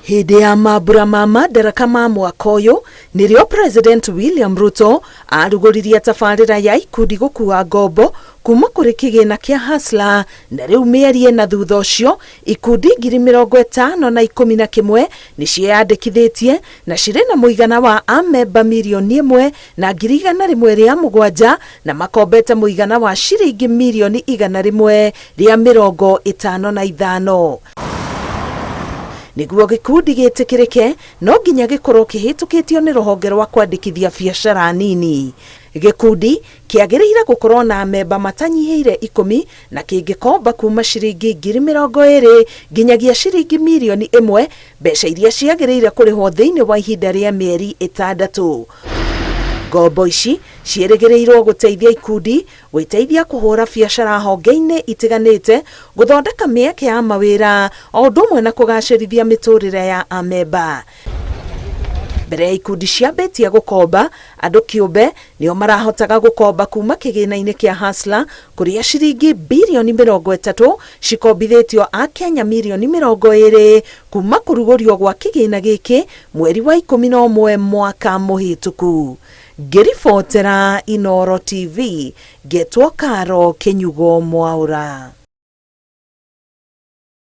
Hĩndĩ ya mambura ma madaraka ma mwaka ũyũ nĩrĩo President William Ruto arugũririe tabarĩra ya ikundi gũkua ngombo kuma kũrĩ kĩgĩna kĩa Hustler, na rĩu mĩeri na thutha ũcio ikundi 51,011 nĩciĩyandĩkithĩtie na cirĩ na mũigana wa amemba 1,107,000 na makombete mũigana wa ciringi 155,000,000. Nĩguo gĩkundi gĩtĩkĩrĩke no nginya gĩkorwo kĩhĩtũkĩtio nĩ rũhonge rwa kwandĩkithia biacara nini. Gĩkundi kĩagĩrĩire gũkorwo na amemba matanyihĩire 10 na kĩngĩkomba kuma ciringi 20,000 nginyagia ciringi 1,000,000 mbeca iria ciagĩrĩire kũrĩhwo thĩinĩ wa ihinda rĩa mĩeri 6. Ngombo ici ciĩrĩgĩrĩirwo gũteithia ikundi gwĩteithia kũhũra biacara honge-inĩ itiganĩte, gũthondeka mĩeke ya mawĩra o ũndũ ũmwe na kũgacĩrithia mĩtũrĩre ya amemba. Mbere ya ikundi ciambĩtie gũkomba, andũ kĩũmbe nĩo marahotaga gũkomba kuma kĩgĩna-inĩ kĩa Hustler kũrĩa ciringi birioni 30 cikombithĩtio a Kenya mirioni 20 kuma kũrugũrio gwa kĩgĩna gĩkĩ mweri wa 11 mwaka mũhĩtũku. Ngĩribotera Inooro TV, Getwo Karo Kenyugo Mwaura.